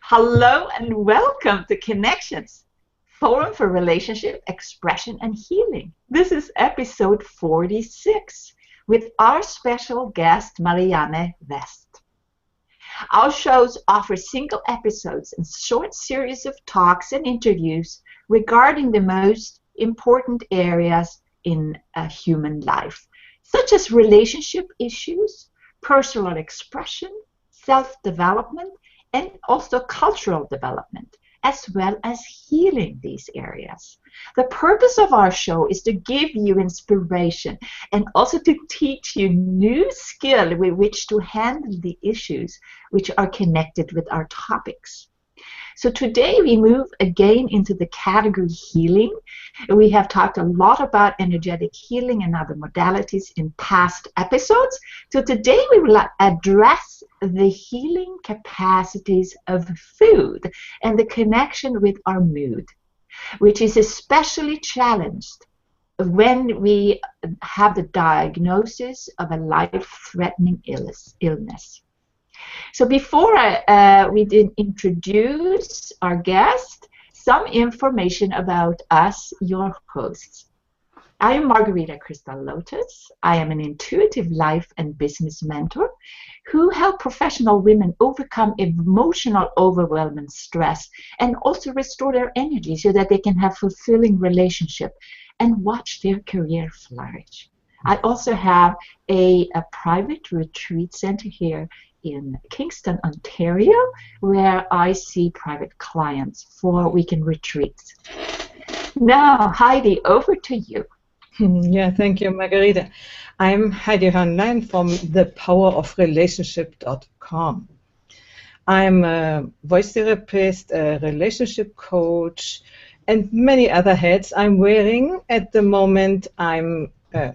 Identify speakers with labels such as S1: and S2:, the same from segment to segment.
S1: Hello and welcome to Connections, Forum for Relationship, Expression and Healing. This is episode 46 with our special guest, Marianne West. Our shows offer single episodes and short series of talks and interviews regarding the most important areas in a human life, such as relationship issues, personal expression, self-development, and also cultural development, as well as healing these areas. The purpose of our show is to give you inspiration and also to teach you new skill with which to handle the issues which are connected with our topics. So today we move again into the category healing. We have talked a lot about energetic healing and other modalities in past episodes. So today we will address the healing capacities of food and the connection with our mood, which is especially challenged when we have the diagnosis of a life-threatening illness. So before we did introduce our guest, some information about us, your hosts. I am Margarita Crystal Lotus. I am an intuitive life and business mentor who help professional women overcome emotional overwhelm and stress and also restore their energy so that they can have fulfilling relationship and watch their career flourish. I also have a private retreat center here in Kingston, Ontario, where I see private clients for weekend retreats. Now, Heidi, over to you.
S2: Yeah, thank you, Margarita. I'm Heidi Hornlein from thepowerofrelationship.com. I'm a voice therapist, a relationship coach, and many other hats I'm wearing. At the moment, I'm a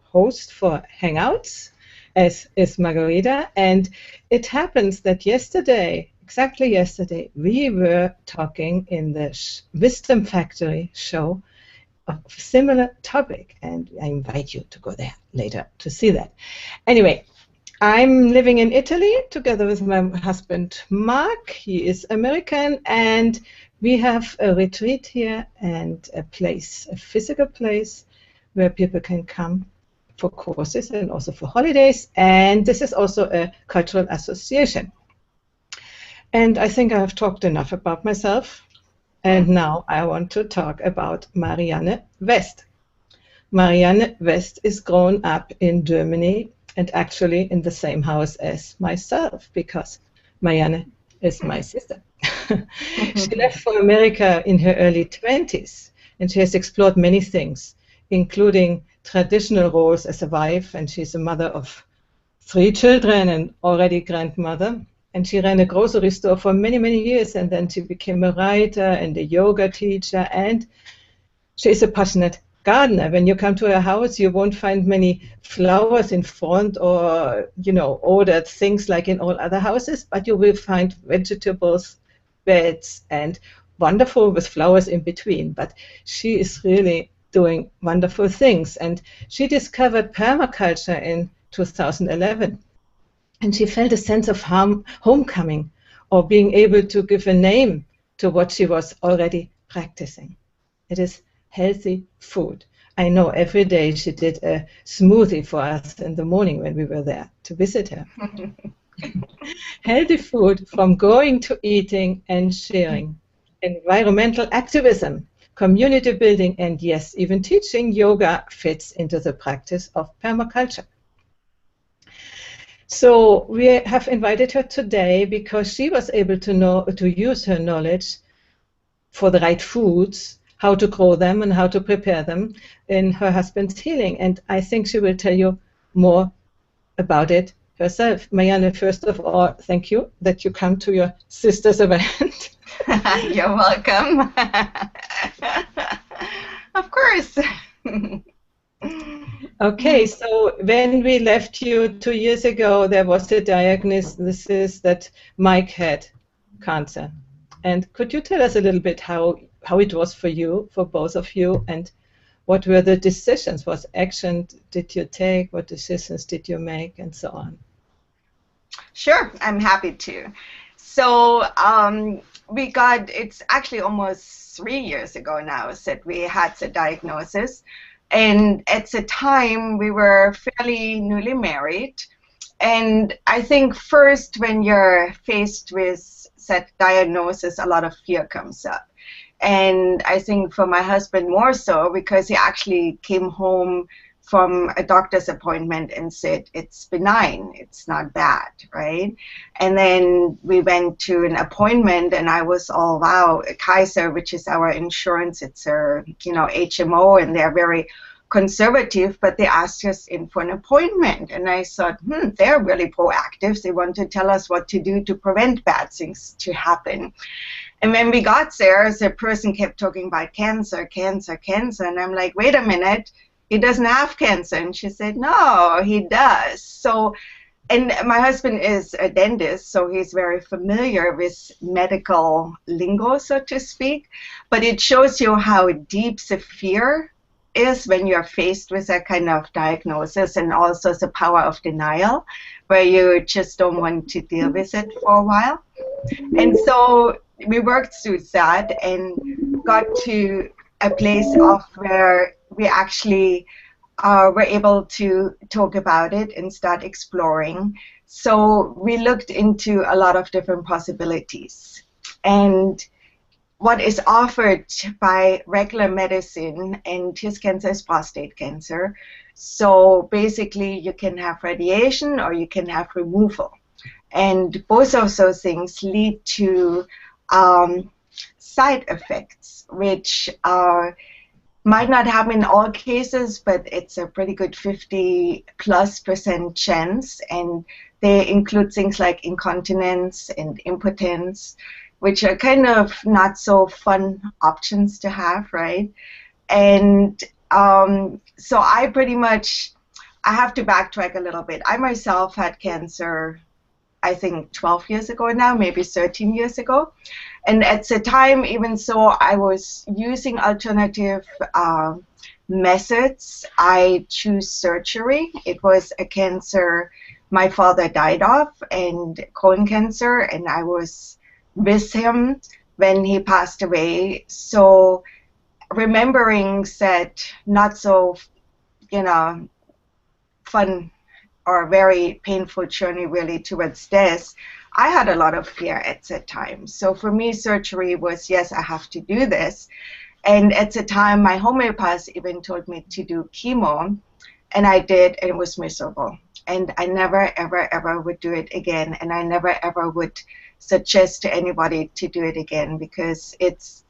S2: host for Hangouts, as is Margarita, and it happens that exactly yesterday, we were talking in the Wisdom Factory show of a similar topic, and I invite you to go there later to see that. Anyway, I'm living in Italy together with my husband Mark. He is American, and we have a retreat here and a physical place where people can come for courses and also for holidays, and this is also a cultural association. And I think I have talked enough about myself, and now I want to talk about Marianne West. Marianne West is grown up in Germany and actually in the same house as myself, because Marianne is my sister. She left for America in her early 20s, and she has explored many things, including traditional roles as a wife, and she's a mother of 3 children and already grandmother. And she ran a grocery store for many, many years, and then she became a writer and a yoga teacher, and she's a passionate gardener. When you come to her house, you won't find many flowers in front or, ordered things like in all other houses, but you will find vegetables, beds, and wonderful with flowers in between. But she is really doing wonderful things, and she discovered permaculture in 2011, and she felt a sense of homecoming, or being able to give a name to what she was already practicing. It is healthy food. I know every day she did a smoothie for us in the morning when we were there to visit her. Healthy food, from growing to eating and sharing. Environmental activism, community building, and yes, even teaching yoga fits into the practice of permaculture. So we have invited her today because she was able to use her knowledge for the right foods, how to grow them and how to prepare them in her husband's healing. And I think she will tell you more about it herself. Marianne, first of all, thank you that you come to your sister's event.
S3: You're welcome. Of course.
S2: Okay, so when we left you 2 years ago, there was the diagnosis that Mike had cancer. And could you tell us a little bit how it was for you, for both of you, and what were the decisions? What action did you take? What decisions did you make, and so on?
S3: Sure, I'm happy to. So we got, it's actually almost 3 years ago now that we had the diagnosis. And at the time, we were fairly newly married. And I think first when you're faced with that diagnosis, a lot of fear comes up. And I think for my husband more so, because he actually came home from a doctor's appointment and said, it's benign, it's not bad, right? And then we went to an appointment and I was all, wow, Kaiser, which is our insurance, it's a, HMO, and they're very conservative, but they asked us in for an appointment. And I thought, they're really proactive. They want to tell us what to do to prevent bad things to happen. And when we got there, the person kept talking about cancer, cancer, cancer. And I'm like, wait a minute, he doesn't have cancer. And she said, no, he does. So, and my husband is a dentist, so he's very familiar with medical lingo, so to speak. But it shows you how deep the fear is when you're faced with that kind of diagnosis, and also the power of denial, where you just don't want to deal with it for a while. And so we worked through that and got to a place of where we actually were able to talk about it and start exploring. So we looked into a lot of different possibilities. And what is offered by regular medicine, and his cancer is prostate cancer. So basically you can have radiation or you can have removal. And both of those things lead to side effects, which might not happen in all cases, but it's a pretty good 50+% chance. And they include things like incontinence and impotence, which are kind of not so fun options to have, right? And so I have to backtrack a little bit. I myself had cancer, I think 12 years ago now, maybe 13 years ago. And at the time, even so, I was using alternative methods. I chose surgery. It was a cancer my father died of, and colon cancer, and I was with him when he passed away. So remembering that not so, fun or very painful journey really towards death, I had a lot of fear at that time. So for me, surgery was, yes, I have to do this. And at the time, my homeopath even told me to do chemo, and I did, and it was miserable. And I never, ever, ever would do it again, and I never, ever would suggest to anybody to do it again, because it's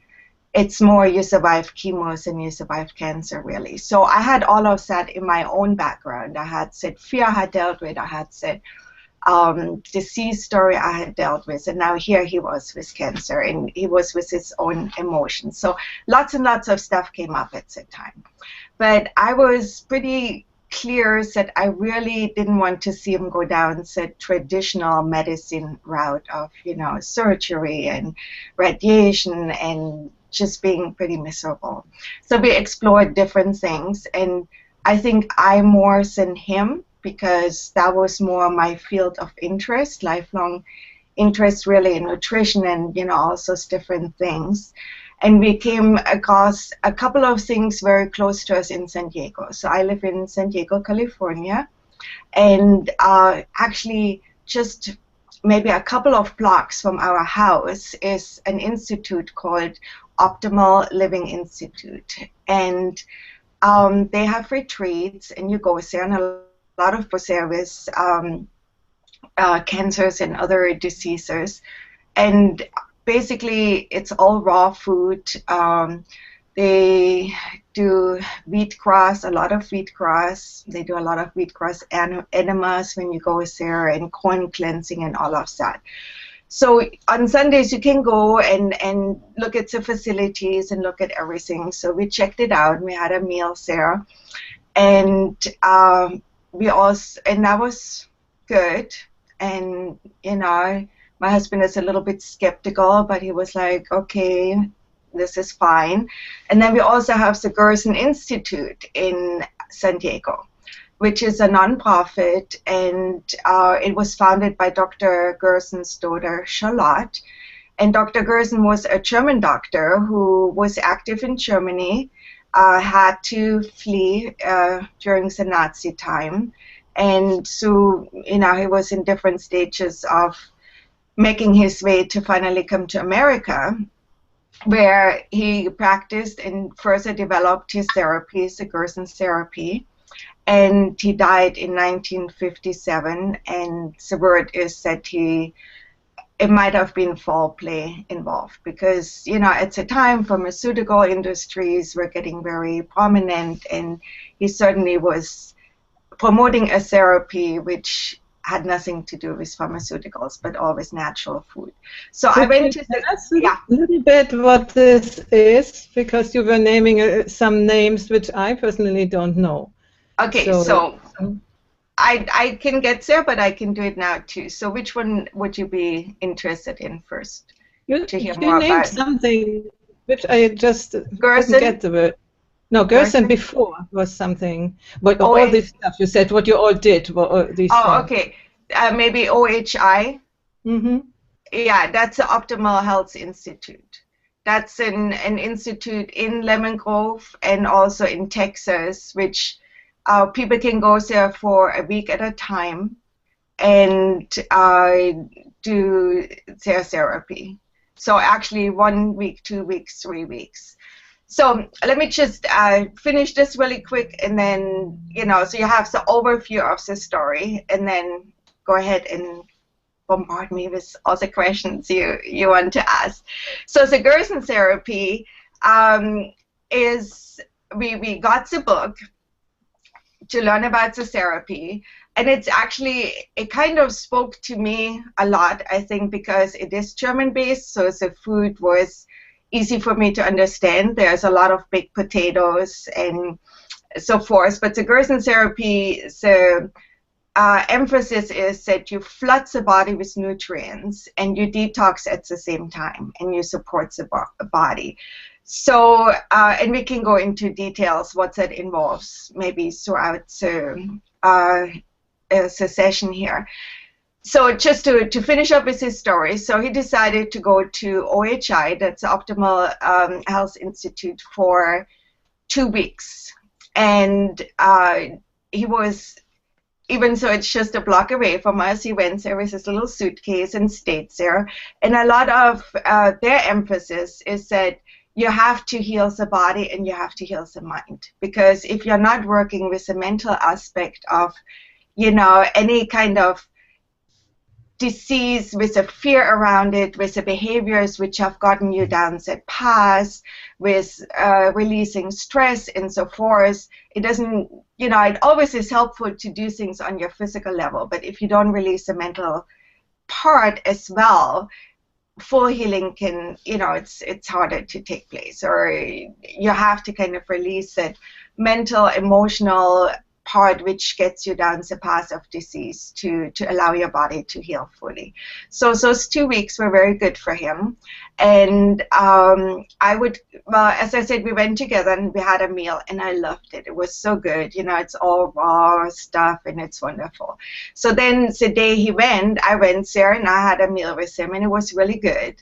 S3: more you survive chemo than you survive cancer, really. So I had all of that in my own background. I had said fear I had dealt with, I had said disease story I had dealt with, and now here he was with cancer, and he was with his own emotions. So lots and lots of stuff came up at that time. But I was pretty clear that I really didn't want to see him go down the traditional medicine route of, surgery and radiation and just being pretty miserable. So we explored different things, and I think I more than him, because that was more my field of interest, lifelong interest really in nutrition and, all those different things. And we came across a couple of things very close to us in San Diego. So I live in San Diego, California, and actually just maybe a couple of blocks from our house is an institute called Optimal Living Institute. And they have retreats, and you go there, and a lot of people there with cancers and other diseases. And basically, it's all raw food. They do wheatgrass, a lot of wheatgrass. They do a lot of wheatgrass enemas when you go there, and corn cleansing and all of that. So on Sundays, you can go and look at the facilities and look at everything. So we checked it out. We had a meal there. And and that was good. And, my husband is a little bit skeptical, but he was like, okay, this is fine. And then we also have the Gerson Institute in San Diego. which is a nonprofit, and it was founded by Dr. Gerson's daughter, Charlotte. And Dr. Gerson was a German doctor who was active in Germany, had to flee during the Nazi time. And so, he was in different stages of making his way to finally come to America, where he practiced and further developed his therapies, the Gerson therapy. And he died in 1957, and the word is that it might have been foul play involved, because, at the time, pharmaceutical industries were getting very prominent, and he certainly was promoting a therapy which had nothing to do with pharmaceuticals, but all with natural food. So I went to
S2: a little bit what this is, because you were naming some names which I personally don't know.
S3: Okay, so I can get there, but I can do it now too. So which one would you be interested in first?
S2: You named something which I just
S3: Gerson?
S2: couldn't get the word. No, Gerson before was something. But all this stuff you said, what you all did. These
S3: okay. Maybe OHI?
S2: Mm-hmm.
S3: Yeah, that's the Optimal Health Institute. That's an institute in Lemon Grove and also in Texas, which people can go there for a week at a time and do their therapy. So actually 1 week, 2 weeks, 3 weeks. So let me just finish this really quick, and then, so you have the overview of the story, and then go ahead and bombard me with all the questions you want to ask. So the Gerson therapy is, we got the book to learn about the therapy, and it kind of spoke to me a lot, I think, because it is German-based, so the food was easy for me to understand. There's a lot of baked potatoes and so forth, but the Gerson therapy, the emphasis is that you flood the body with nutrients and you detox at the same time, and you support the body. So, and we can go into details what that involves maybe throughout the session here. So just to finish up with his story, so he decided to go to OHI, that's the Optimal Health Institute, for 2 weeks. And he was, even so it's just a block away from us, he went there with his little suitcase and stayed there. And a lot of their emphasis is that you have to heal the body and you have to heal the mind. Because if you're not working with the mental aspect of, any kind of disease, with a fear around it, with the behaviors which have gotten you down that path, with releasing stress and so forth, it doesn't, it always is helpful to do things on your physical level, but if you don't release the mental part as well, full healing can, it's harder to take place, or you have to kind of release that mental, emotional part which gets you down the path of disease to allow your body to heal fully. So those 2 weeks were very good for him. And as I said, we went together and we had a meal, and I loved it. It was so good. It's all raw stuff and it's wonderful. So then the day he went, I went there and I had a meal with him, and it was really good.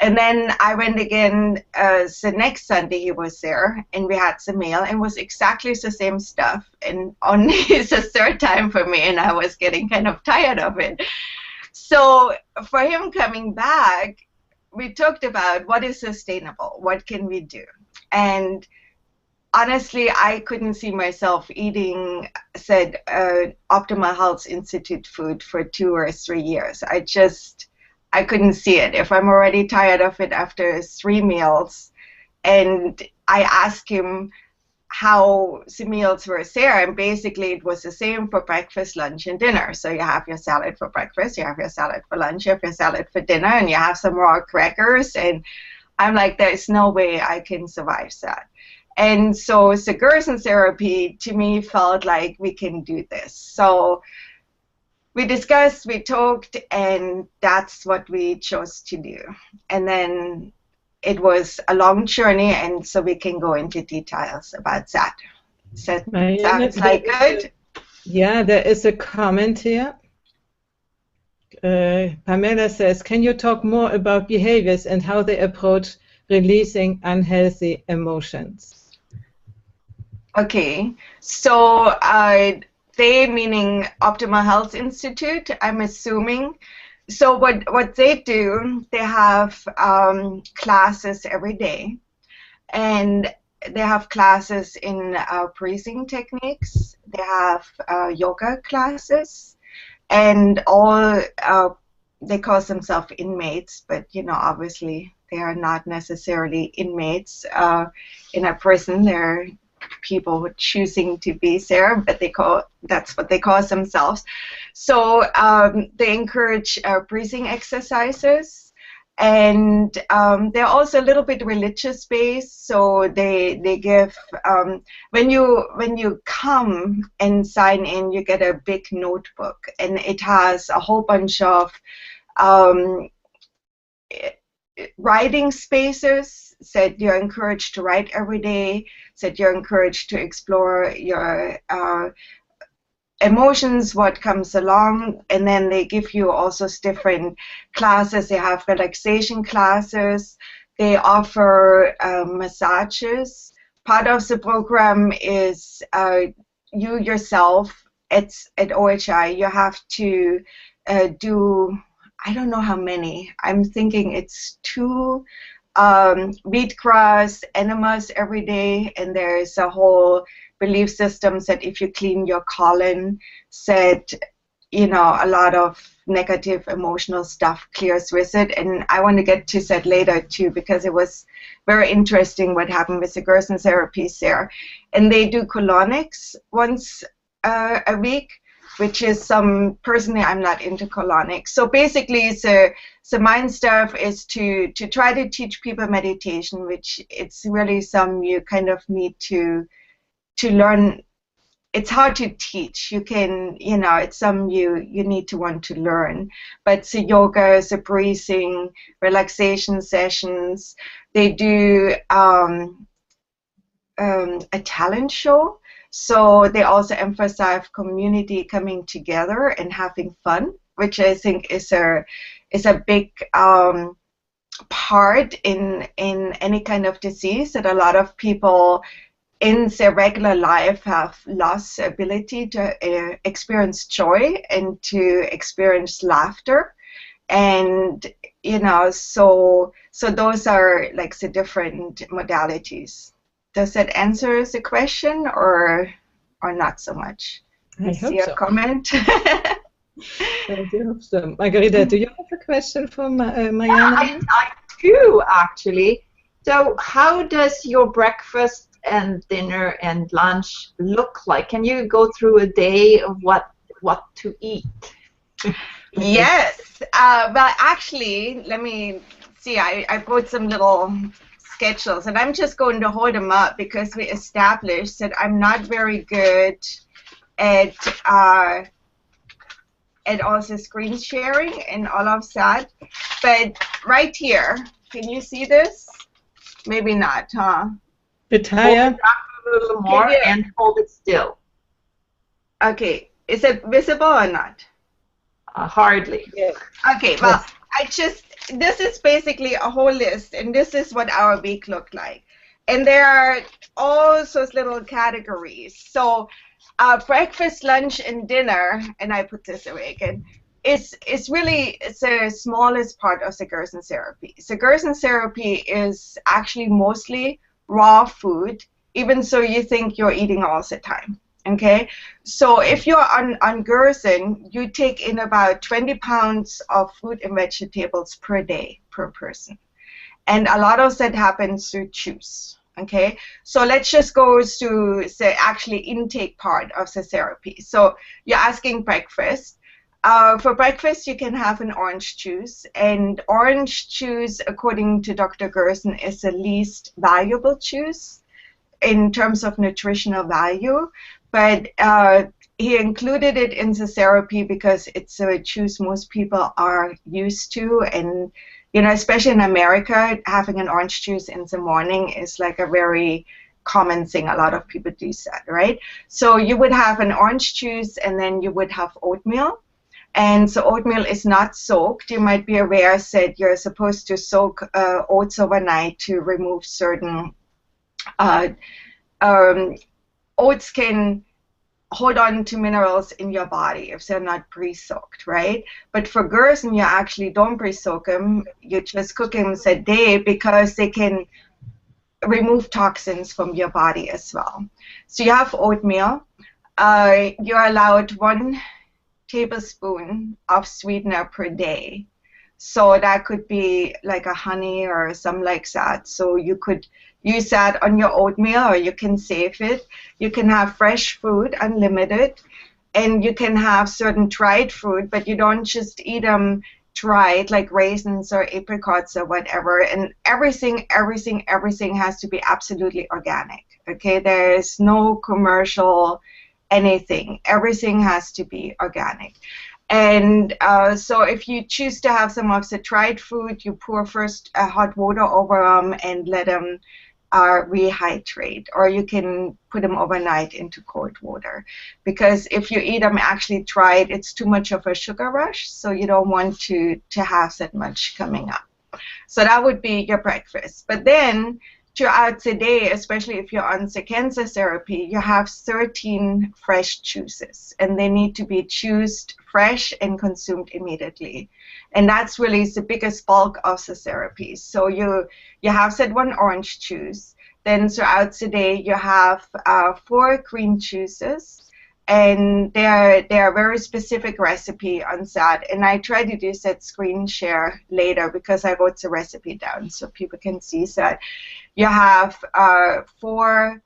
S3: And then I went again the next Sunday he was there, and we had the meal, and it was exactly the same stuff, and only it's the third time for me, and I was getting kind of tired of it. So for him coming back, we talked about what is sustainable, what can we do? And honestly, I couldn't see myself eating, said, Optimal Health Institute food for 2 or 3 years. I couldn't see it. If I'm already tired of it after 3 meals, and I asked him how the meals were there, and basically it was the same for breakfast, lunch, and dinner. So you have your salad for breakfast, you have your salad for lunch, you have your salad for dinner, and you have some raw crackers, and I'm like, there's no way I can survive that. And so the Gerson therapy, to me, felt like we can do this. So we discussed, we talked, and that's what we chose to do. And then it was a long journey, and so we can go into details about that. So sounds like good?
S2: Yeah, there is a comment here. Pamela says, can you talk more about behaviors and how they approach releasing unhealthy emotions?
S3: Okay, so they meaning Optimal Health Institute, I'm assuming. So what they do, they have classes every day, and they have classes in breathing techniques. They have yoga classes, and all they call themselves inmates, but obviously they are not necessarily inmates in a prison. They're people choosing to be there, but that's what they call themselves. So they encourage breathing exercises, and they're also a little bit religious based. So they give when you come and sign in, you get a big notebook, and it has a whole bunch of writing spaces. Said you're encouraged to write every day. Said you're encouraged to explore your emotions, what comes along, and then they give you also different classes. They have relaxation classes. They offer massages. Part of the program is you yourself at OHI. You have to do, I don't know how many. I'm thinking it's 2 wheatgrass enemas every day, and there's a whole belief system that if you clean your colon, said a lot of negative emotional stuff clears with it. And I want to get to that later too, because it was very interesting what happened with the Gerson therapies there. And they do colonics once a week, which is personally I'm not into colonics. So basically the mind stuff is to try to teach people meditation, which it's really you kind of need to learn. It's hard to teach. You can, it's you need to want to learn. But the yoga, the breathing, relaxation sessions, they do a talent show. So they also emphasize community coming together and having fun, which I think is a big part in any kind of disease, that a lot of people in their regular life have lost the ability to experience joy and to experience laughter. And so those are like the different modalities. Does that answer the question, or not so much?
S2: I hope
S3: see a
S2: so.
S3: comment.
S2: I do hope so. Margarita, do you have a question for Marianne?
S1: I do, actually. So how does your breakfast and dinner and lunch look like? Can you go through a day of what to eat?
S3: Yes. Well, actually, let me see. I brought some little schedules, and I'm just going to hold them up because we established that I'm not very good at also screen sharing and all of that. But right here, can you see this? Maybe not, huh?
S2: Bit higher.
S1: Hold it up a little more and hold it still.
S3: Okay. Is it visible or not?
S1: Hardly.
S2: Yeah.
S3: Okay. Well, this is basically a whole list, and this is what our week looked like. And there are all those little categories. So breakfast, lunch, and dinner, and I put this away again, is really the smallest part of the Gerson therapy. The Gerson therapy is actually mostly raw food, even so you think you're eating all the time. Okay, so if you're on Gerson, you take in about 20 pounds of fruit and vegetables per day per person, and a lot of that happens through chews. Okay, so let's just go to the actually intake part of the therapy. So you're asking breakfast. For breakfast, you can have an orange juice, and orange juice, according to Dr. Gerson, is the least valuable juice in terms of nutritional value, but he included it in the therapy because it's a juice most people are used to, and especially in America, having an orange juice in the morning is like a very common thing. A lot of people do that, right? So you would have an orange juice, and then you would have oatmeal. And so oatmeal is not soaked. You might be aware that you're supposed to soak oats overnight to remove certain oats can hold on to minerals in your body if they're not pre-soaked, right? But for Gerson, you actually don't pre-soak them. You just cook them a day because they can remove toxins from your body as well. So you have oatmeal. You're allowed 1 tablespoon of sweetener per day. So that could be like a honey or something like that. So you could use that on your oatmeal, or you can save it. You can have fresh fruit, unlimited, and you can have certain dried fruit, but you don't just eat them dried, like raisins or apricots or whatever. And everything has to be absolutely organic. Okay, there is no commercial anything. Everything has to be organic. And so if you choose to have some of the dried fruit, you pour first hot water over them and let them rehydrate, or you can put them overnight into cold water, because if you eat them actually dried, it's too much of a sugar rush, so you don't want to have that much coming up. So that would be your breakfast. But then throughout the day, especially if you're on the cancer therapy, you have 13 fresh juices, and they need to be juiced fresh and consumed immediately. And that's really the biggest bulk of the therapy. So you have that 1 orange juice. Then throughout the day, you have 4 green juices. And they're a very specific recipe on that. And I try to do that screen share later because I wrote the recipe down so people can see that. You have 4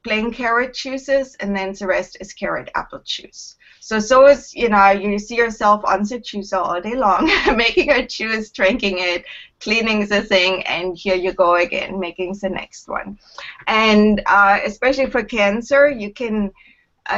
S3: plain carrot juices, and then the rest is carrot apple juice. So those, you see yourself on the juicer all day long, making a juice, drinking it, cleaning the thing, and here you go again, making the next one. And especially for cancer,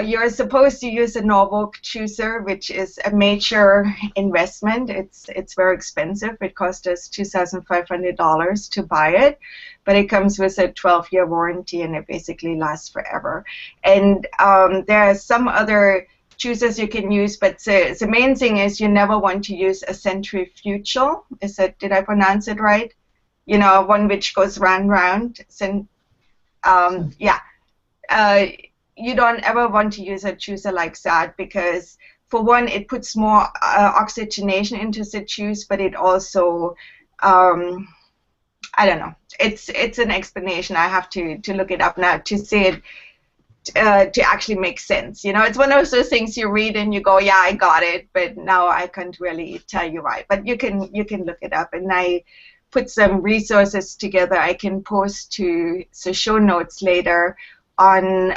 S3: you're supposed to use a Norfolk juicer, which is a major investment. It's very expensive. It cost us $2,500 to buy it, but it comes with a 12-year warranty, and it basically lasts forever. And there are some other juicers you can use, but the main thing is you never want to use a centrifugal. Did I pronounce it right? One which goes round. You don't ever want to use a juicer like that, because for one, it puts more oxygenation into the juice, but it also, I don't know, it's an explanation. I have to look it up now to see it, to actually make sense. It's one of those things you read and you go, yeah, I got it, but now I can't really tell you why. But you can look it up, and I put some resources together I can post to the show notes later on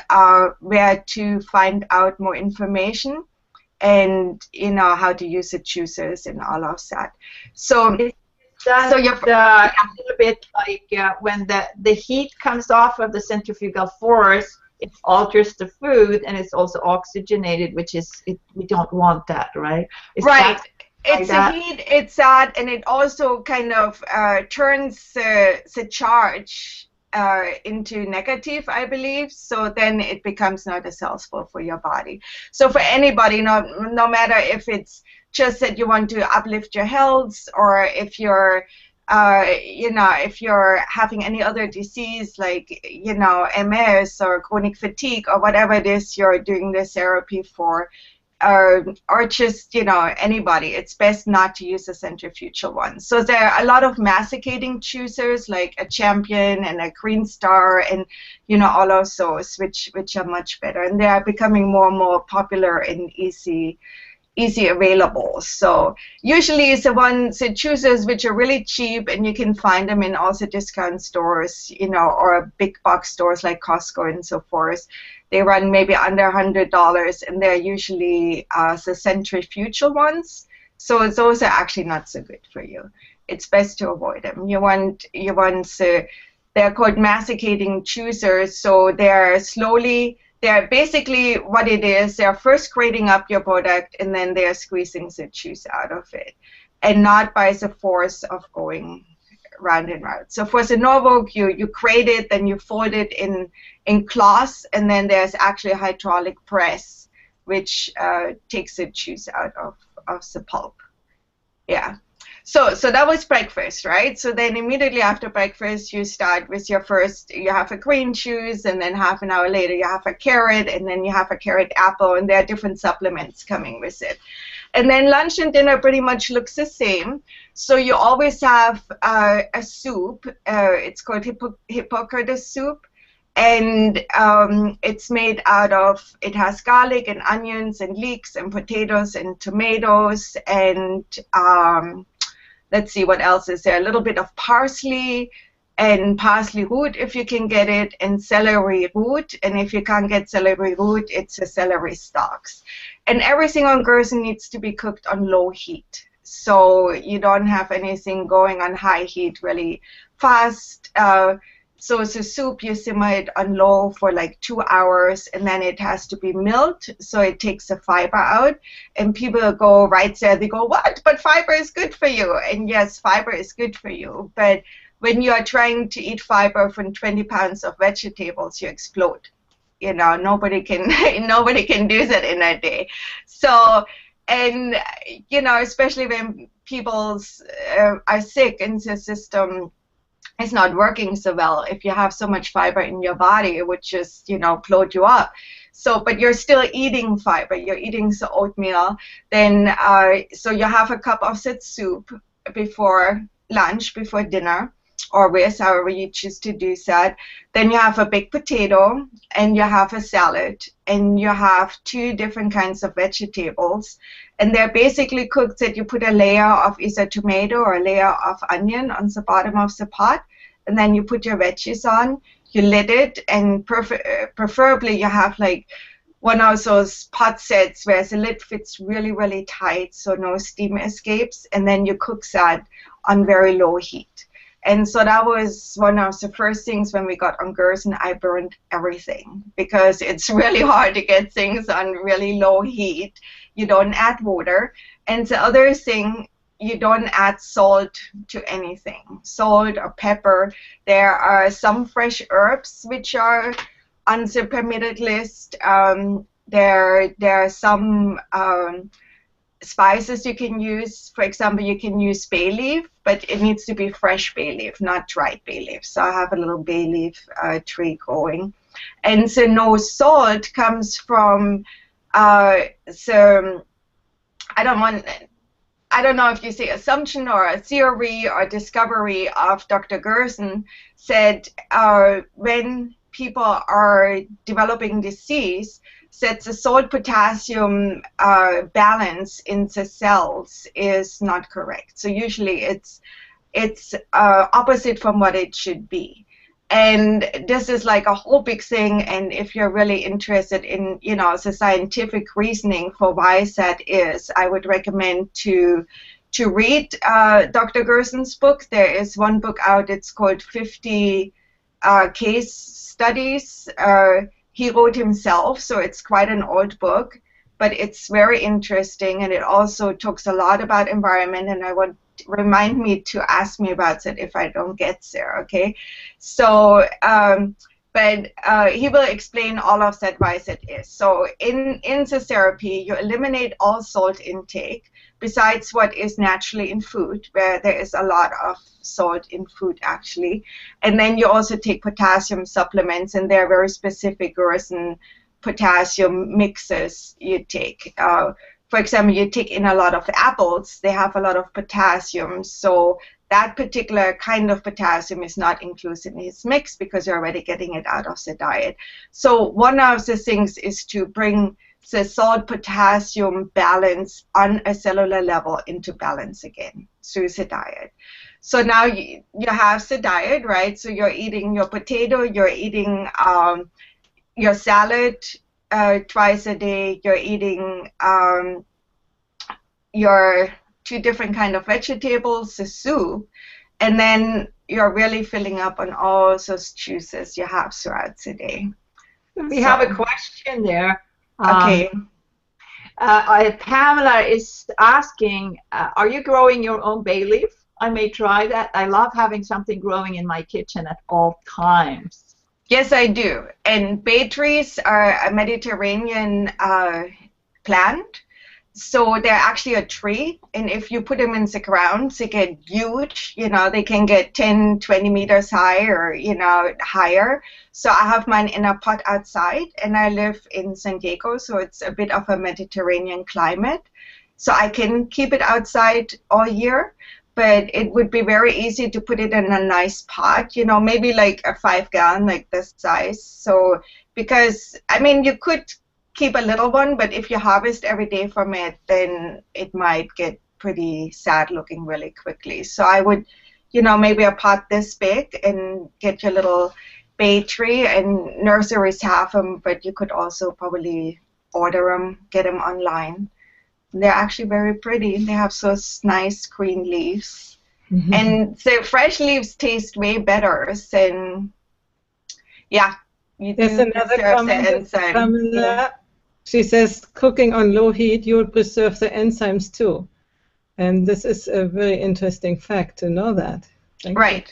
S3: where to find out more information, and how to use the juicers and all of that. So you're
S1: a little bit like when the heat comes off of the centrifugal force, it alters the food, and it's also oxygenated, which is we don't want that, right?
S3: Right. It's the heat, it's that, and it also kind of turns the charge into negative, I believe, so then it becomes not as healthful for your body. So for anybody, no matter if it's just that you want to uplift your health, or if you're if you're having any other disease like MS or chronic fatigue or whatever it is you're doing the therapy for, or just anybody, it's best not to use a centrifugal one. So there are a lot of masticating juicers like a Champion and a Green Star, and all of those which are much better, and they are becoming more and more popular and easy available. So usually it's the juicers which are really cheap, and you can find them in all the discount stores, or big box stores like Costco and so forth. They run maybe under $100, and they're usually the centrifugal ones. So those are actually not so good for you. It's best to avoid them. You want they're called masticating juicers. So they're basically what it is. They're first grating up your product, and then they're squeezing the juice out of it, and not by the force of going round and round. So for the Norvog, you crate it, then you fold it in cloth, and then there's actually a hydraulic press which takes the juice out of the pulp. Yeah. So that was breakfast, right? So then immediately after breakfast, you start with your first, you have a green juice, and then half an hour later you have a carrot, and then you have a carrot apple, and there are different supplements coming with it. And then lunch and dinner pretty much looks the same. So you always have a soup. It's called Hippocrates soup. And it's made out of, it has garlic and onions and leeks and potatoes and tomatoes and let's see what else is there. A little bit of parsley and parsley root if you can get it, and celery root. And if you can't get celery root, it's a celery stalks. And everything on Gerson needs to be cooked on low heat. So you don't have anything going on high heat really fast. So it's a soup, you simmer it on low for like 2 hours, and then it has to be milled, so it takes the fiber out. And people go right there, they go, what? But fiber is good for you. And yes, fiber is good for you. But when you are trying to eat fiber from 20 pounds of vegetables, you explode. You know, nobody can do that in a day. So, and, you know, especially when people are sick and the system is not working so well. If you have so much fiber in your body, it would just, you know, bloat you up. So, but you're still eating fiber. You're eating the oatmeal. Then, so you have a cup of that soup before lunch, before dinner, or with however you choose to do that. Then you have a baked potato, and you have a salad, and you have 2 different kinds of vegetables. And they're basically cooked that you put a layer of either tomato or a layer of onion on the bottom of the pot, and then you put your veggies on, you lid it, and preferably you have like one of those pot sets where the lid fits really, really tight so no steam escapes, and then you cook that on very low heat. And so that was one of the first things when we got on Gerson. I burned everything because it's really hard to get things on really low heat. You don't add water. And the other thing, you don't add salt to anything, salt or pepper. There are some fresh herbs which are on the permitted list. There are some spices you can use. For example, you can use bay leaf, but it needs to be fresh bay leaf, not dried bay leaf. So I have a little bay leaf tree growing. And so no salt comes from I don't know if you say assumption or a theory or discovery of Dr. Gerson said when people are developing disease, that the salt-potassium balance in the cells is not correct. So usually it's opposite from what it should be. And this is like a whole big thing, and if you're really interested in, you know, the scientific reasoning for why that is, I would recommend to read Dr. Gerson's book. There is one book out, it's called 50 Case Studies. He wrote himself, so it's quite an old book, but it's very interesting, and it also talks a lot about environment, and I want remind me to ask me about it if I don't get there, okay? So, but he will explain all of that, why that is. So in the therapy, you eliminate all salt intake, besides what is naturally in food, where there is a lot of salt in food, actually. And then you also take potassium supplements, and they're very specific Gerson potassium mixes you take. For example, you take in a lot of apples, they have a lot of potassium, so that particular kind of potassium is not included in his mix because you're already getting it out of the diet. So one of the things is to bring the salt-potassium balance on a cellular level into balance again through the diet. So now you have the diet, right? So you're eating your potato, you're eating your salad, twice a day, you're eating your 2 different kind of vegetables, the soup, and then you're really filling up on all those juices you have throughout the day.
S1: We have a question there.
S3: Okay.
S1: Pamela is asking, are you growing your own bay leaf, I may try that. I love having something growing in my kitchen at all times.
S3: Yes, I do. And bay trees are a Mediterranean plant. So they're actually a tree, and if you put them in the ground, they get huge. They can get 10, 20 meters high, or higher. So I have mine in a pot outside, and I live in San Diego, so it's a bit of a Mediterranean climate. So I can keep it outside all year, but it would be very easy to put it in a nice pot, maybe like a 5-gallon, like this size. So because, I mean, you could keep a little one, but if you harvest every day from it, then it might get pretty sad looking really quickly. So I would, maybe a pot this big, and get your little bay tree, and nurseries have them, but you could also probably order them, get them online. They're actually very pretty. They have so nice green leaves. Mm-hmm. And the fresh leaves taste way better than, yeah.
S2: There's another comment from she says, cooking on low heat, you will preserve the enzymes too. And this is a very interesting fact to know that.
S3: Right.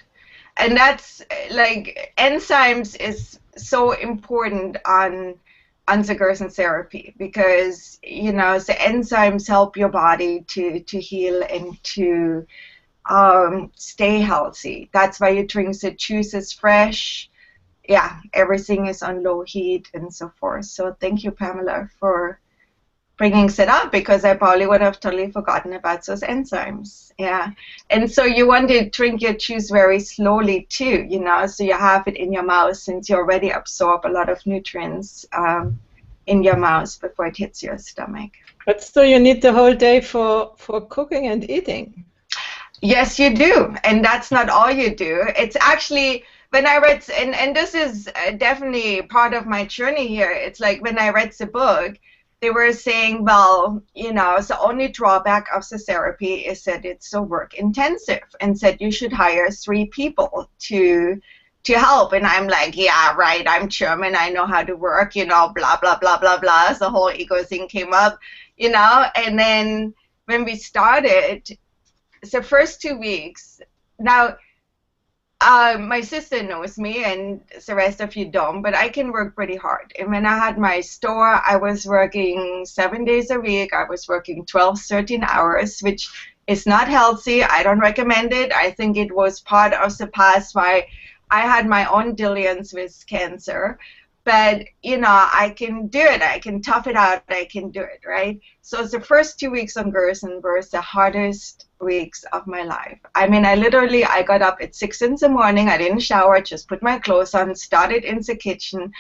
S3: And that's like, enzymes is so important on the Gerson therapy, because, the enzymes help your body to heal and to stay healthy. That's why you drink the juices fresh. Yeah, everything is on low heat and so forth. So thank you, Pamela, for bringing that up, because I probably would have totally forgotten about those enzymes. Yeah, and so you want to drink your juice very slowly too, so you have it in your mouth, since you already absorb a lot of nutrients in your mouth before it hits your stomach.
S2: But still, you need the whole day for cooking and eating.
S3: Yes, you do, and that's not all you do. It's actually, when I read, and this is definitely part of my journey here, it's like when I read the book, they were saying, well, the only drawback of the therapy is that it's so work intensive, and said you should hire 3 people to help. And I'm like, yeah, right, I'm German, I know how to work, blah, blah, blah, blah, blah. The whole ego thing came up, and then when we started, the first 2 weeks, now, my sister knows me, and the rest of you don't, but I can work pretty hard. And when I had my store, I was working 7 days a week. I was working 12, 13 hours, which is not healthy. I don't recommend it. I think it was part of the past why I had my own dealings with cancer. But, I can do it. I can tough it out. I can do it, right? So the first 2 weeks on Gerson were the hardest weeks of my life. I mean, I got up at 6 in the morning. I didn't shower, just put my clothes on, started in the kitchen.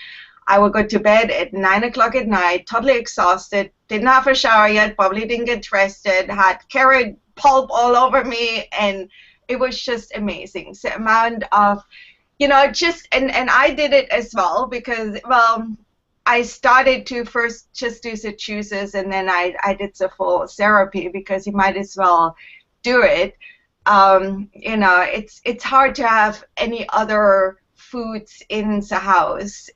S3: I would go to bed at 9 o'clock at night, totally exhausted, didn't have a shower yet, probably didn't get dressed yet, had carrot pulp all over me, and it was just amazing. The amount of, and I did it as well, because, well, I started to first just do the juices, and then I did the full therapy, because you might as well do it. It's hard to have any other foods in the house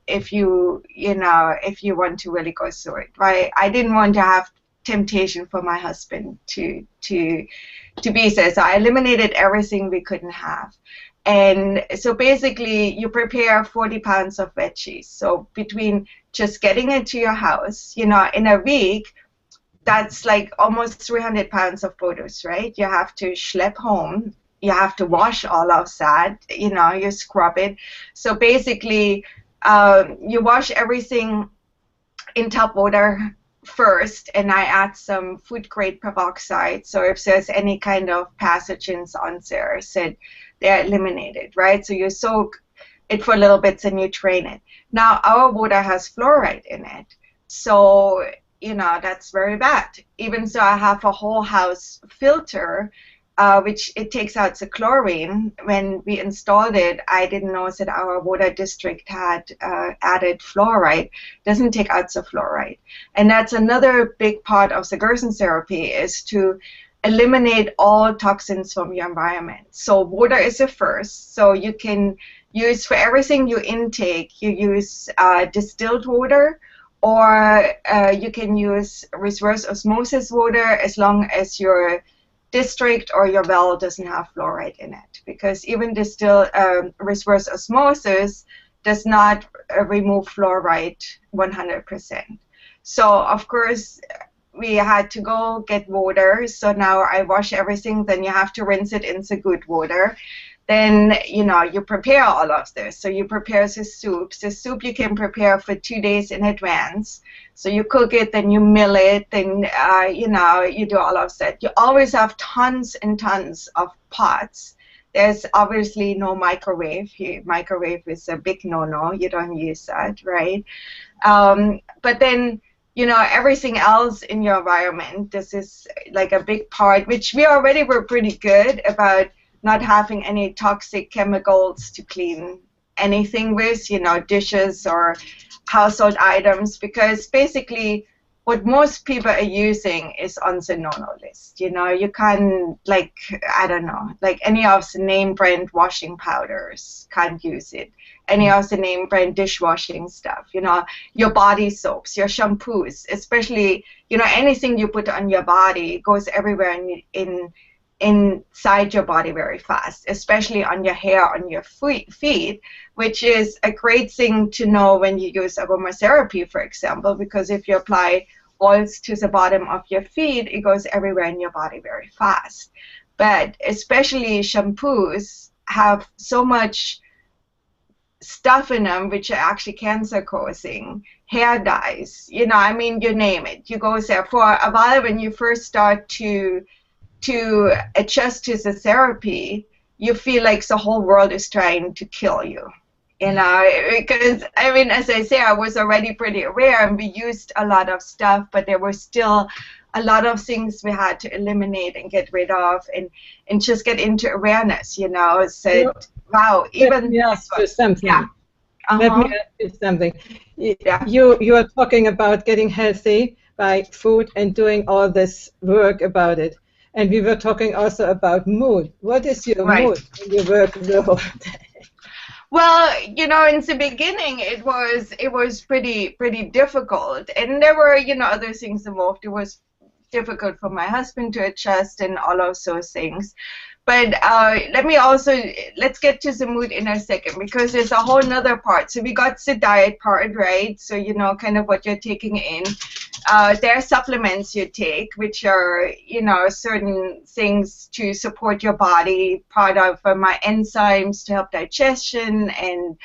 S3: if you want to really go through it, right? I didn't want to have temptation for my husband to be there, so I eliminated everything we couldn't have. And so basically, you prepare 40 pounds of veggies. So between just getting it to your house, in a week, that's like almost 300 pounds of produce, right? You have to schlep home. You have to wash all of that. You scrub it. So basically, you wash everything in tap water first, and I add some food-grade peroxide. So if there's any kind of pathogens on there, said they're eliminated, right? So you soak it for a little bit, and you drain it. Now, our water has fluoride in it, so that's very bad. Even so, I have a whole house filter, which it takes out the chlorine. When we installed it, I didn't know that our water district had added fluoride. Doesn't take out the fluoride, and that's another big part of the Gerson therapy, is to eliminate all toxins from your environment. So water is the first. So you can use, for everything you intake, you use distilled water, or you can use reverse osmosis water, as long as your district or your well doesn't have fluoride in it, because even distilled reverse osmosis does not remove fluoride 100%. So of course we had to go get water. So now I wash everything, then you have to rinse it into good water. Then, you know, you prepare all of this. So you prepare the soup. The soup you can prepare for 2 days in advance. So you cook it, then you mill it, then, you know, you do all of that. You always have tons and tons of pots. There's obviously no microwave. Microwave is a big no-no. You don't use that, right? But then, you know, everything else in your environment, this is like a big part, which we already were pretty good about not having any toxic chemicals to clean anything with, you know, dishes or household items, because basically what most people are using is on the no-no list. You know, you can, like, I don't know, like any of the name brand washing powders, can't use it. Any of the name brand dishwashing stuff, you know, your body soaps, your shampoos, especially, you know, anything you put on your body goes everywhere inside your body very fast, especially on your hair, on your feet, which is a great thing to know when you use aromatherapy, for example, because if you apply oils to the bottom of your feet, it goes everywhere in your body very fast. But especially shampoos have so much stuff in them which are actually cancer causing, hair dyes, you know, I mean, you name it, you go there. For a while when you first start to adjust to the therapy, you feel like the whole world is trying to kill you, you know, because, I mean, as I say, I was already pretty aware and we used a lot of stuff, but there were still a lot of things we had to eliminate and get rid of, and just get into awareness, you know, so, wow, even...
S2: Let me ask you something.
S3: Yeah.
S2: Let me ask you something.
S3: Yeah.
S2: You are talking about getting healthy by food and doing all this work about it. And we were talking also about mood. What is your mood when you work the whole day?
S3: Well, you know, in the beginning, it was pretty difficult, and there were, you know, other things involved. It was difficult for my husband to adjust and all of those things. But let's get to the mood in a second, because there's a whole nother part. So we got the diet part, right? So, you know, kind of what you're taking in. There are supplements you take, which are, you know, certain things to support your body, part of my enzymes to help digestion, and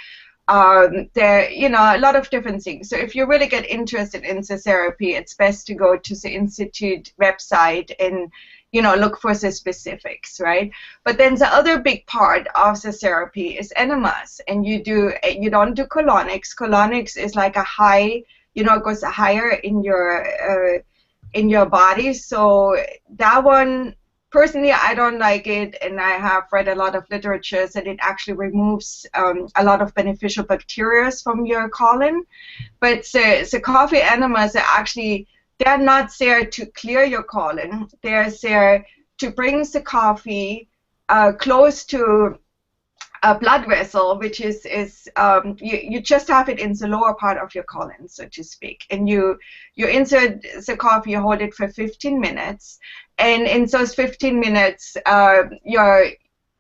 S3: there, you know, a lot of different things. So if you really get interested in the therapy, it's best to go to the Institute website and, you know, look for the specifics, right? But then the other big part of the therapy is enemas, and you don't do colonics. Colonics is like a high, you know, it goes higher in your body. So that one, personally, I don't like it, and I have read a lot of literature that it actually removes a lot of beneficial bacteria from your colon. But the coffee enemas are actually, they're not there to clear your colon. They're there to bring the coffee close to a blood vessel, which is you just have it in the lower part of your colon, so to speak. And you insert the coffee, you hold it for 15 minutes. And in those 15 minutes, your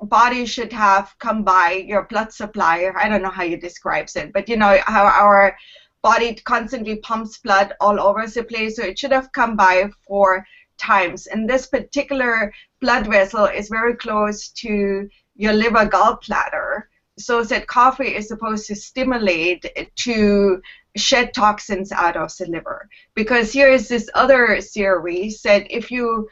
S3: body should have come by your blood supply. I don't know how you describe it, but you know how our body constantly pumps blood all over the place, so it should have come by 4 times. And this particular blood vessel is very close to your liver gallbladder, so that coffee is supposed to stimulate to shed toxins out of the liver. Because here is this other theory that if you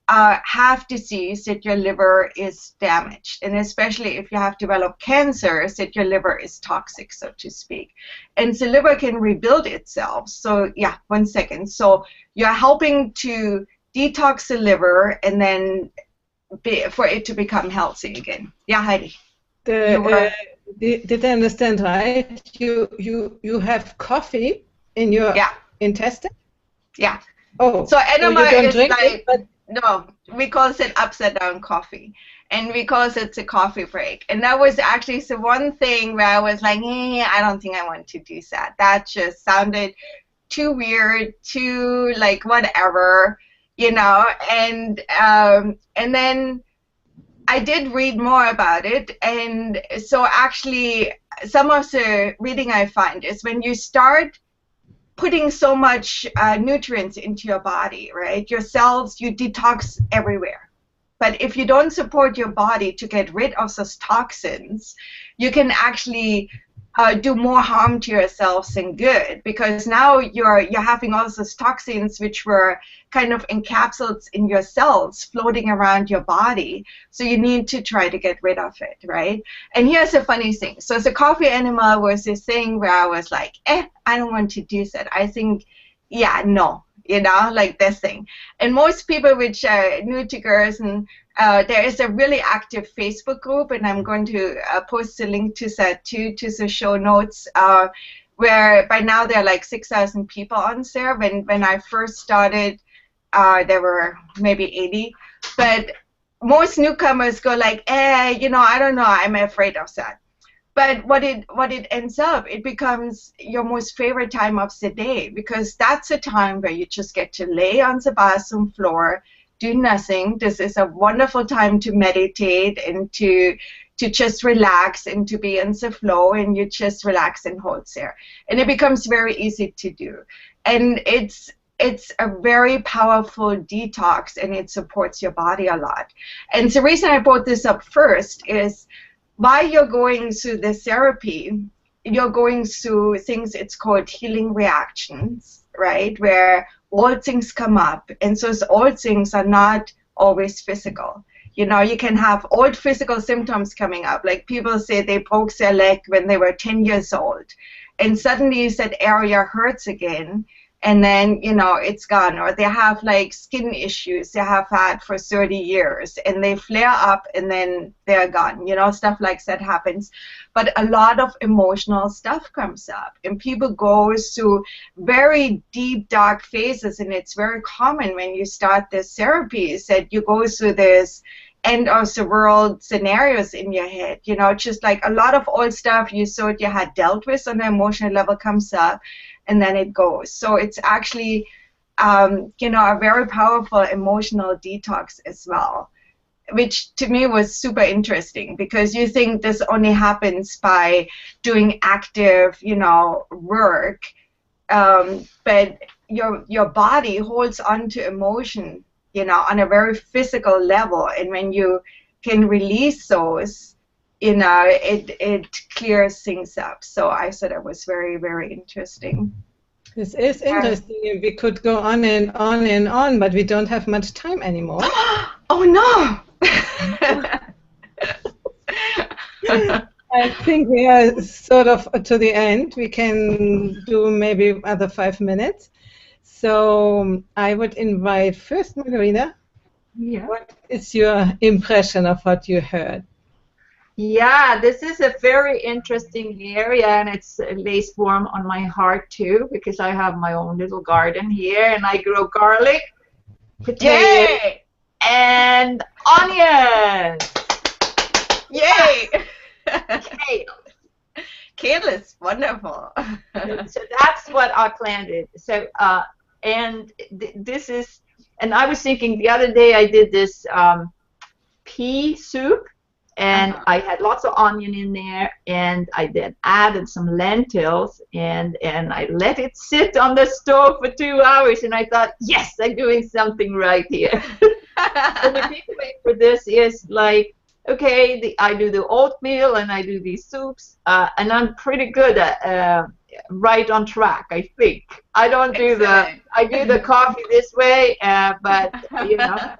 S3: have disease, that your liver is damaged, and especially if you have developed cancer, that your liver is toxic, so to speak. And the liver can rebuild itself. So yeah, 1 second. So you're helping to detox the liver, and then for it to become healthy again. Yeah, Heidi.
S2: Did I understand right? You have coffee in your intestine?
S3: Yeah.
S2: Oh.
S3: So enema is like
S2: it,
S3: no, we call it upside down coffee, and we call it a coffee break. And that was actually the one thing where I was like, I don't think I want to do that. That just sounded too weird, too like whatever. you know, and then I did read more about it, and so actually some of the reading I find is when you start putting so much nutrients into your body, right? Your cells, you detox everywhere. But if you don't support your body to get rid of those toxins, you can actually do more harm to yourselves than good, because now you're having all those toxins which were kind of encapsulated in your cells floating around your body. So you need to try to get rid of it, right? And here's the funny thing. So the coffee enema was this thing where I was like, I don't want to do that. I think, yeah, no, you know, like this thing. And most people which are new to girls, and there is a really active Facebook group, and I'm going to post a link to that too, to the show notes, where by now there are like 6,000 people on there. When I first started, there were maybe 80, but most newcomers go like, you know, I don't know, I'm afraid of that. But what it ends up, it becomes your most favorite time of the day, because that's a time where you just get to lay on the bathroom floor, do nothing. This is a wonderful time to meditate and to just relax and to be in the flow, and you just relax and hold there. And it becomes very easy to do. And it's a very powerful detox, and it supports your body a lot. And the reason I brought this up first is, while you're going through the therapy, you're going through things, it's called healing reactions, right, where old things come up, and those old things are not always physical. You know, you can have old physical symptoms coming up, like people say they broke their leg when they were 10 years old, and suddenly that area hurts again, and then, you know, it's gone. Or they have like skin issues they have had for 30 years, and they flare up and then they're gone. You know, stuff like that happens. But a lot of emotional stuff comes up, and people go through very deep, dark phases, and it's very common when you start this therapy is that you go through this end of the world scenarios in your head. You know, just like a lot of old stuff you thought you had dealt with on an emotional level comes up, and then it goes. So it's actually, you know, a very powerful emotional detox as well, which to me was super interesting, because you think this only happens by doing active, you know, work, but your body holds on to emotion, you know, on a very physical level, and when you can release those, you know, it clears things up. So I thought it was very, very interesting.
S2: This is interesting. We could go on and on and on, but we don't have much time anymore.
S3: Oh no!
S2: I think we are sort of to the end. We can do maybe other 5 minutes. So I would invite first Margarita.
S1: Yeah.
S2: What is your impression of what you heard?
S1: Yeah, this is a very interesting area, and it's lays warm on my heart too, because I have my own little garden here, and I grow garlic, potatoes, and onions.
S3: Yay!
S1: Kale.
S3: Kale is wonderful.
S1: So that's what I planted. So and this is, and I was thinking the other day I did this pea soup. And I had lots of onion in there, and I then added some lentils, and I let it sit on the stove for 2 hours, and I thought, yes, I'm doing something right here. So the takeaway for this is like, okay, I do the oatmeal and I do these soups, and I'm pretty good at right on track, I think. I don't do I do the coffee this way, but you know.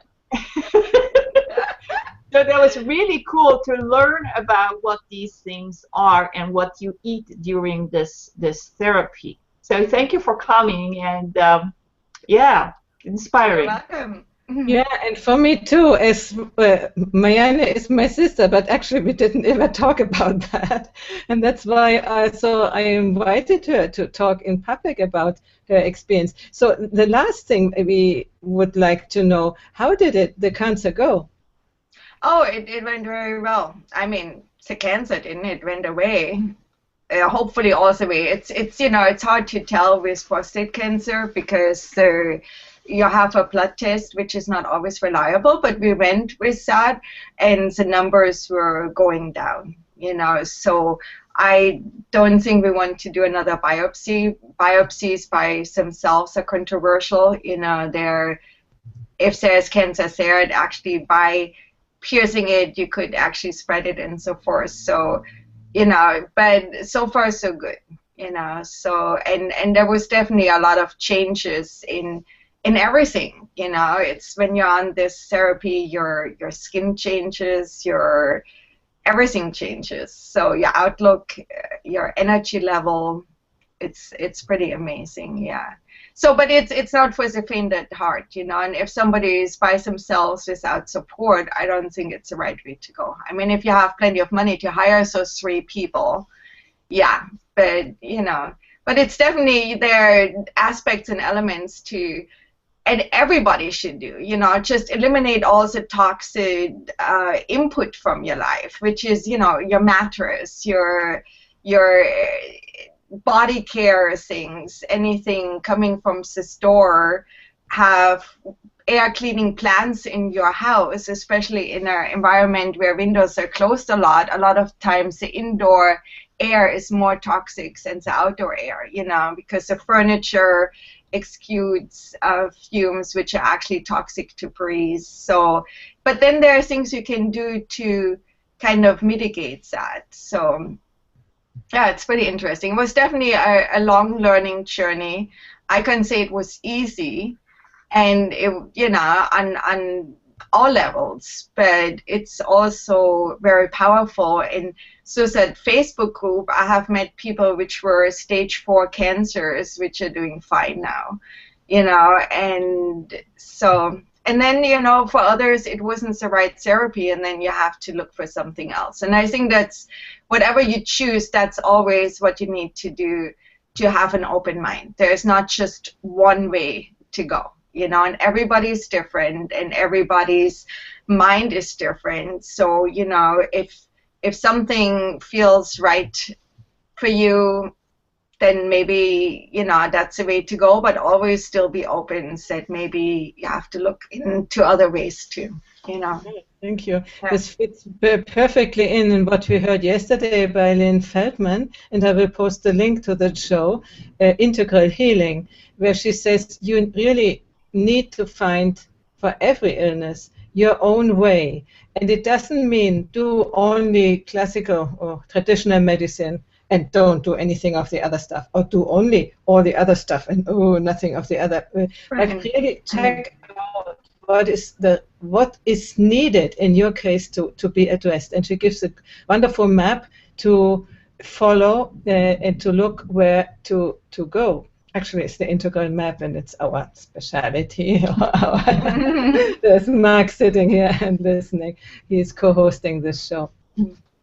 S1: So that was really cool to learn about what these things are and what you eat during this therapy. So thank you for coming, and yeah, inspiring.
S3: You're welcome.
S2: Yeah, and for me too, as Marianne is my sister, but actually we didn't ever talk about that. And that's why I invited her to talk in public about her experience. So the last thing we would like to know, how did the cancer go?
S3: Oh, it went very well. I mean, the cancer didn't. It went away. Hopefully also away. It's you know, it's hard to tell with prostate cancer, because you have a blood test, which is not always reliable, but we went with that, and the numbers were going down, so I don't think we want to do another biopsy. Biopsies by themselves are controversial. If there's cancer there, it actually by piercing it, you could actually spread it and so forth. So, but so far so good. So and there was definitely a lot of changes in everything. It's when you're on this therapy, your skin changes, your everything changes. So your outlook, your energy level, it's pretty amazing, yeah. So, but it's not for the faint at heart, and if somebody is by themselves without support, I don't think it's the right way to go. I mean, if you have plenty of money to hire those 3 people, yeah, but, but it's definitely there are aspects and elements to, and everybody should do, just eliminate all the toxic input from your life, which is, your mattress, your body care things, anything coming from the store. Have air cleaning plants in your house, especially in an environment where windows are closed a lot. A lot of times the indoor air is more toxic than the outdoor air, because the furniture exudes fumes which are actually toxic to breathe. So, but then there are things you can do to kind of mitigate that. So yeah, it's pretty interesting. It was definitely a long learning journey. I can say it was easy, and it, on all levels, but it's also very powerful. And so that Facebook group, I have met people which were stage 4 cancers, which are doing fine now, and so. And then, for others, it wasn't the right therapy, and then you have to look for something else. And I think that's, whatever you choose, that's always what you need to do to have an open mind. There's not just one way to go, and everybody's different, and everybody's mind is different. So, if something feels right for you, then maybe, that's the way to go, but always still be open, that maybe you have to look into other ways too,
S2: Thank you.
S3: Yeah.
S2: This fits perfectly in what we heard yesterday by Lynn Feldman, and I will post the link to the show, Integral Healing, where she says you really need to find for every illness your own way. And it doesn't mean do only classical or traditional medicine and don't do anything of the other stuff, or do only all the other stuff and nothing of the other. Like really check out what is needed in your case to be addressed. And she gives a wonderful map to follow and to look where to go. Actually, it's the integral map, and it's our specialty. There's Mark sitting here and listening. He's co-hosting this show.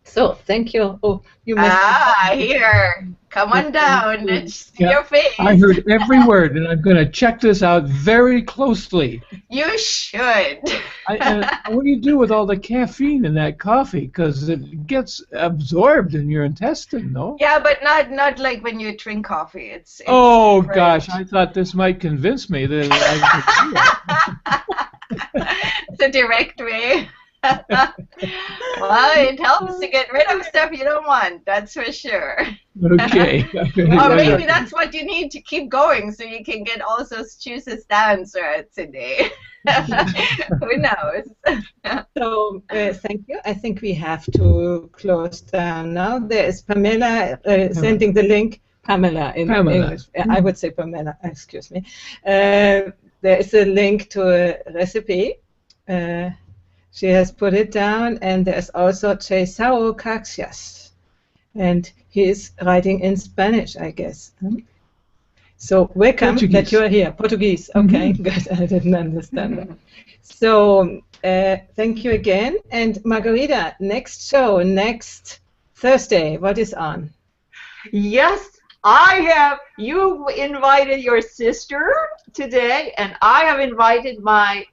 S2: So, thank you. Oh, you missed
S3: here. Come on down. Let's see your face.
S4: I heard every word, and I'm going to check this out very closely.
S3: You should.
S4: What do you do with all the caffeine in that coffee? Because it gets absorbed in your intestine, no?
S3: Yeah, but not like when you drink coffee. It's
S4: oh,
S3: different.
S4: gosh. I thought this might convince me that I could do it.
S3: It's a direct way. Well, it helps to get rid of stuff you don't want, that's for sure.
S4: Okay.
S3: Or maybe that's what you need to keep going, so you can get all those juices down throughout the day. Who knows?
S2: So, thank you. I think we have to close down now. There is Pamela sending the link. Pamela in English. I would say Pamela, excuse me. There is a link to a recipe. She has put it down, and there's also Cesao Caxias, and he is writing in Spanish, I guess. So welcome that you are here. Portuguese, okay, good. I didn't understand that. So thank you again, and Margarita, next show, next Thursday, what is on?
S1: Yes, you invited your sister today, and I have invited my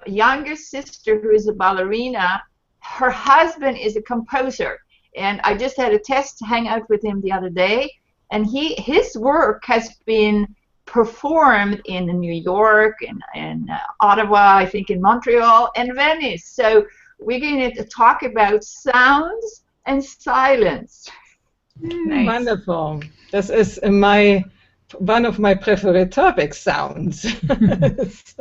S1: younger sister, who is a ballerina. Her husband is a composer, and I just had a test hang out with him the other day, and his work has been performed in New York and Ottawa, I think in Montreal and Venice. So we're going to talk about sounds and silence.
S3: Nice.
S2: Wonderful. This is one of my preferred topics, sounds.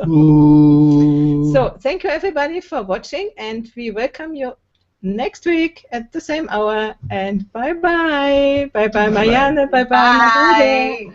S4: Ooh.
S2: So thank you everybody for watching, and we welcome you next week at the same hour. And bye bye. Bye bye, Marianne. Bye bye, Maria.
S3: Bye.